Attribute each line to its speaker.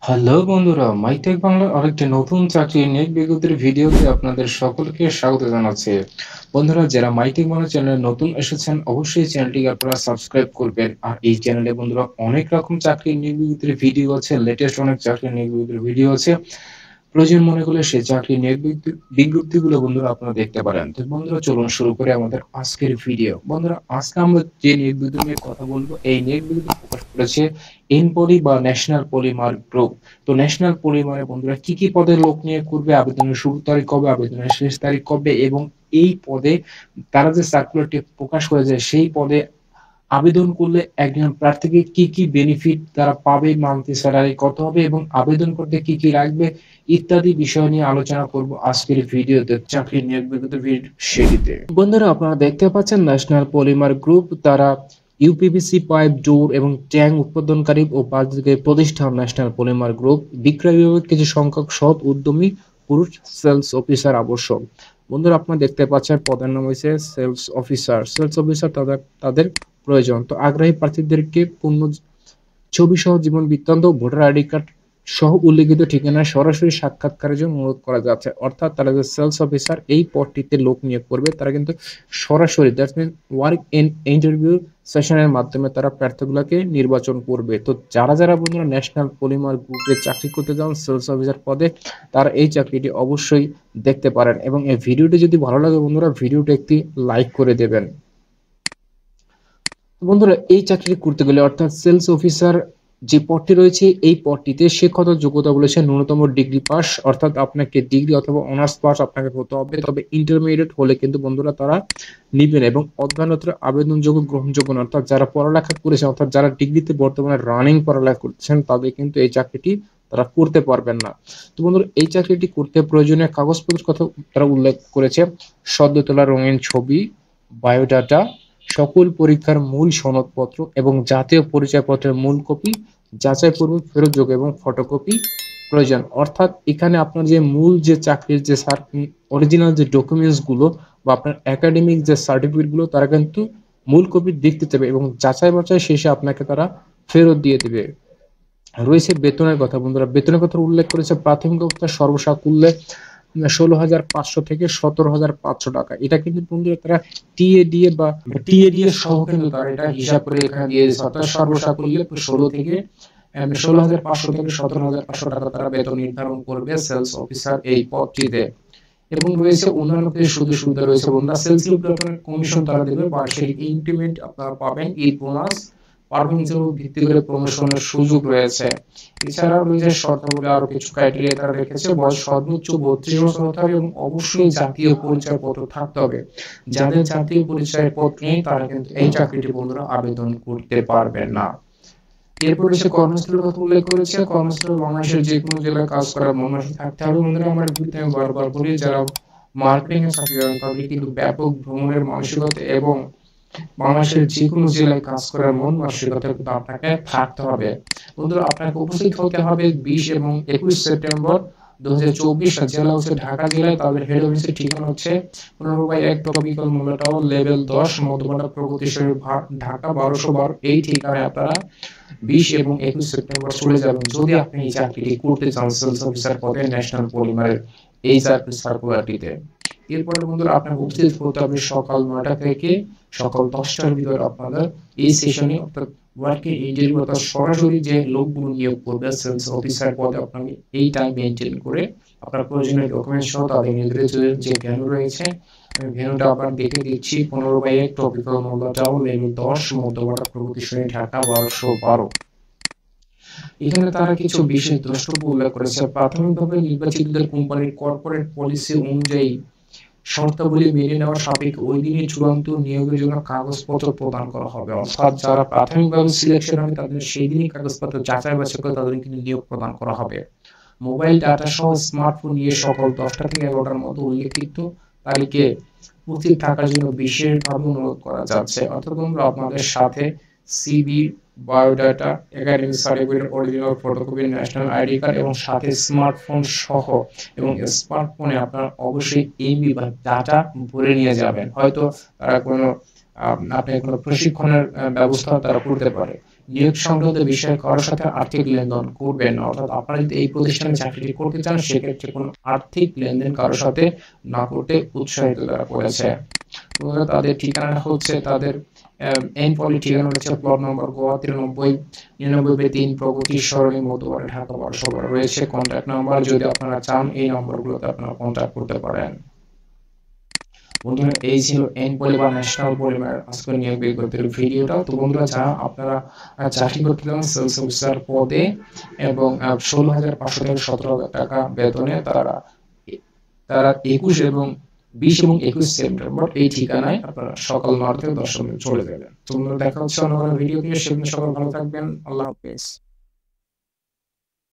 Speaker 1: Hello বন্ধুরা, MyTech বাংলার আরেকটি নতুন চাকরি নিয়োগ বিজ্ঞপ্তির ভিডিওতে আপনাদের সকলকে স্বাগত জানাচ্ছি। বন্ধুরা, যারা মাইটেক বাংলা চ্যানেলে নতুন এসেছেন অবশ্যই চ্যানেলটিকে আপনারা সাবস্ক্রাইব করবেন। আর এই চ্যানেলে বন্ধুরা অনেক রকম চাকরি নিয়োগ বিজ্ঞপ্তির ভিডিও আছে, লেটেস্ট অনেক চাকরি নিয়োগ বিজ্ঞপ্তির ভিডিও আছে। প্রয়োজন মনে করলে সেই চাকরি নিয়োগ বিজ্ঞপ্তিগুলো বন্ধুরা আপনারা দেখতে পারেন। তো বন্ধুরা, চলুন শুরু করে আমাদের আজকের ভিডিও। বন্ধুরা, আজকে আমরা যে নিয়োগ বিজ্ঞপ্তি নিয়ে কথা বলবো, এই নিয়োগ বিজ্ঞপ্তি প্রকাশ করেছে এনপলি বা ন্যাশনাল পলিমার গ্রুপ। তো ন্যাশনাল পলিমারে বন্ধুরা কি কি পদে লোক নিয়োগ করবে, আবেদনের শুরু তারিখ কবে, আবেদনের শেষ তারিখ কবে, এবং এই পদে তারা যে সার্কুলারটি প্রকাশ করেছে সেই পদে আবেদন করলে একজন প্রার্থীকে কি কি বেনিফিট তারা পাবে, মান্থলি স্যালারি কত হবে এবং আবেদন করতে কি কি লাগবে ইত্যাদি বিষয় নিয়ে আলোচনা করব আজকের ভিডিওতে, চাকরি নিয়োগ বিজ্ঞপ্তি সেটিতে। বন্ধুরা, আপনারা দেখতে পাচ্ছেন ন্যাশনাল পলিমার গ্রুপ তারা ইউপিভিসি পাইপ, ডোর এবং ট্যাঙ্ক উৎপাদনকারী ও বাণিজ্যিক প্রতিষ্ঠান ন্যাশনাল পলিমার গ্রুপ বিক্রয় বিভাগের কিছু সংখ্যক সৎ উদ্যমী পুরুষ সেলস অফিসার আবশ্যক। বন্ধুরা, আপনারা দেখতে পাচ্ছেন পদের নাম হয়েছে সেলস অফিসার। সেলস অফিসার তাদের প্রয়োজন। তো আগ্রহী প্রার্থীদেরকে পূর্ণ ছবি সহ জীবন বৃত্তান্ত, ভোটার আইডি কার্ড সহ উল্লেখিত ঠিকানায় সরাসরি সাক্ষাৎকারের জন্য অনুরোধ করা যাচ্ছে। অর্থাৎ তারা যে সেলস অফিসার এই পদটিতে লোক নিয়োগ করবে তারা কিন্তু সরাসরি, that's mean work in interview সেশনের মাধ্যমে তারা প্রার্থীগুলোকে নির্বাচন করবে। তো যারা যারা বন্ধুরা ন্যাশনাল পলিমার গ্রুপে চাকরি করতে যান সেলস অফিসার পদে, তারা এই চাকরিটি অবশ্যই দেখতে পারেন। এবং এই ভিডিওটি যদি ভালো লাগে বন্ধুরা, ভিডিওটি একটি লাইক করে দেবেন। বন্ধুরা, এই চাকরি করতে গেলে অর্থাৎ সেলস অফিসার যে পদটি রয়েছে এই পদটিতে শিক্ষাগত যোগ্যতা বলেছে ন্যূনতম ডিগ্রি পাস, অর্থাৎ আপনাকে ডিগ্রি অথবা অনার্স পাস আপনাকে হতে হবে। তবে ইন্টারমিডিয়েট হলে কিন্তু বন্ধুরা তারা নিবেন, এবং অধ্যয়নতর আবেদনযোগ্য গ্রহণযোগ্য না। অর্থাৎ যারা পড়ালেখা করেছেন, অর্থাৎ যারা ডিগ্রিতে বর্তমানে রানিং পড়ালেখা করছেন তাদের কিন্তু এই চাকরিটি তারা করতে পারবেন না। তো বন্ধুরা, এই চাকরিটি করতে প্রয়োজনীয় কাগজপত্রের কথা তারা উল্লেখ করেছে: সদ্য তোলা রঙিন ছবি, বায়োডাটা, সকল পরীক্ষার মূল সনদপত্র এবং জাতীয় পরিচয়পত্রের মূল কপি, যাচাইপূর্বক ফেরতযোগ্য এবং ফটোকপি প্রয়োজন। অর্থাৎ এখানে আপনার যে মূল যে চাকরির যে অরিজিনাল যে ডকুমেন্টস গুলো বা আপনার একাডেমিক যে সার্টিফিকেট গুলো তারা কিন্তু মূল কপি দেখতে চাবে, এবং যাচাই বাছাই শেষে আপনাকে তারা ফেরত দিয়ে দেবে। রয়েছে বেতনের কথা। বন্ধুরা, বেতনের কথা উল্লেখ করেছে প্রাথমিক অবস্থায় সর্বসাকুল্যে 16,500 থেকে 17,500 টাকা। এটা কিন্তু বন্ধুরা তারা টিএডিএ বা টিএডিএ সহ কিন্তু তারা এটা হিসাব করে এখানে দিয়ে দিচ্ছে। অর্থাৎ সর্বসাকুল্যে 16,500 থেকে 17,500 টাকা তারা বেতন নির্ধারণ করবে সেলস অফিসার এই পদটিতে। এবং রয়েছে অন্যান্য কিছু সুযোগ সুবিধা রয়েছে। বন্ধুরা, সেলস কমিশন তারা দেবে, বার্ষিক ইনক্রিমেন্ট আপনারা পাবেন, ঈদ বোনাস, পারফরমেন্সের উপর ভিত্তি করে প্রমোশনের সুযোগ রয়েছে। এছাড়াও রয়েছে শর্তাবলী, আরো কিছু ক্রাইটেরিয়া তারা রেখেছে। বয়স সর্বোচ্চ 32 বছর হতে হবে এবং অবশ্যই জাতীয় পরিচয়পত্র থাকতে হবে। যাদের জাতীয় পরিচয়পত্র নেই তারা কিন্তু এই চাকরিটি বন্ধুরা আবেদন করতে পারবে না। এরপরে সে কর্মস্থলের কথা উল্লেখ করেছে। কর্মস্থল বাংলাদেশের যে কোনো জেলায় কাজ করার মনোভাব থাকতে হবে। বন্ধুরা, আমার ভিডিওতে আমি বারবার বলি, যারা মার্কেটিং এর চাকরি করেন তাদের কিন্তু ব্যাপক ভ্রমণের মানসিকতা এবং বাংলাদেশের যে কোনো জেলায় কাজ করার মন মানসিকতা কিন্তু আপনাকে থাকতে হবে। বন্ধুরা, আপনাকে উপস্থিত হতে হবে 20 এবং 21 সেপ্টেম্বর 2024 জেলা হচ্ছে ঢাকা জেলায়। তাদের হেড অফিসের ঠিকানা হচ্ছে 15/1 টপিক্যাল মোল্লা টাওয়ার, লেভেল 10, মধ্যপাড়া, প্রগতিশরী, ঢাকা 1212। এই ঠিকানায় আপনারা 20 এবং 21 সেপ্টেম্বর চলে যাবেন যদি আপনি এই চাকরিটি করতে চান সেলস অফিসার পদে ন্যাশনাল পলিমারের এই চাকরি সার্কুলারটিতে। এরপরে বন্ধুরা, আপনাকে উপস্থিত হতে হবে সকাল 9টা থেকে সকাল 10টার ভিতরে আপনাদের এই সেশনে, অর্থাৎ ওয়ার্কিং ইন্টারভিউ, অর্থাৎ সরাসরি যে লোকগুলো নিয়োগ করবে সেলস অফিসার পদে আপনাকে এই টাইম মেনটেন করে আপনার প্রয়োজনীয় ডকুমেন্ট সহ তাদের নির্ধারিত যে ভেন্যু রয়েছে, আমি ভেন্যুটা আপনার দেখে দিচ্ছি। 15/1 টপিক্যাল মোল্লা টাউন, লেভেল 10, মধ্যপাড়া, প্রগতিশরী, ঢাকা 1212। এখানে তারা কিছু বিশেষ দ্রষ্টব্য উল্লেখ করেছে। প্রাথমিকভাবে নির্বাচিতদের কোম্পানির কর্পোরেট পলিসি অনুযায়ী শর্তাবলী মেনে নেওয়ার সাপেক্ষে ওই দিনই চূড়ান্ত নিয়োগের জন্য কাগজপত্র প্রদান করা হবে। অর্থাৎ যারা প্রাথমিকভাবে সিলেকশন হবে তাদের সেই দিনই কাগজপত্র যাচাই বাছাই করে তাদের কিন্তু নিয়োগ প্রদান করা হবে। মোবাইল ডাটা সহ স্মার্টফোন নিয়ে সকাল 10টা থেকে 11টার মধ্যে উল্লেখিত তারিখে উপস্থিত থাকার জন্য বিশেষভাবে অনুরোধ করা যাচ্ছে। অর্থাৎ বন্ধুরা, আপনাদের সাথে CV, biodata, academic certificate, original photocopy, national ID card এবং সাথে স্মার্টফোন সহ, এবং স্মার্টফোনে আপনার অবশ্যই এমবি বা ডাটা ভরে নিয়ে যাবেন। হয়তো তারা কোনো আপনি কোনো প্রশিক্ষণের ব্যবস্থা তারা করতে পারে। নিয়োগ সংক্রান্ত বিষয়ে কারোর সাথে আর্থিক লেনদেন করবেন না। অর্থাৎ আপনারা যদি এই প্রতিষ্ঠানে চাকরিটি করতে চান সেক্ষেত্রে কোনো আর্থিক লেনদেন কারোর সাথে না করতে উৎসাহিত তারা করেছে। তাদের ঠিকানা হচ্ছে তাদের এন পলি ঠিকানা হচ্ছে প্লট নম্বর গোয়া 93 99/3 প্রগতি সরণি মধ্যবাড়ি ঢাকা 1212 রয়েছে কন্ট্যাক্ট নাম্বার। যদি আপনারা চান এই নম্বরগুলোতে আপনারা কন্ট্যাক্ট করতে পারেন। বন্ধুরা এই ছিল এন পলি বা ন্যাশনাল পলিমার আজকের নিয়োগ বিজ্ঞপ্তির ভিডিওটা। তো বন্ধুরা যারা আপনারা চাকরি করতে চান সেলস অফিসার পদে এবং 16,500 থেকে 17,000 টাকা বেতনে তারা 21 এবং 20 এবং 21 সেপ্টেম্বর এই ঠিকানায় আপনারা সকাল 9টা থেকে 10টা চলে যাবেন। তো বন্ধুরা দেখা হচ্ছে অন্য কোনো ভিডিও নিয়ে। সেদিন সকাল ভালো থাকবেন। আল্লাহ হাফেজ।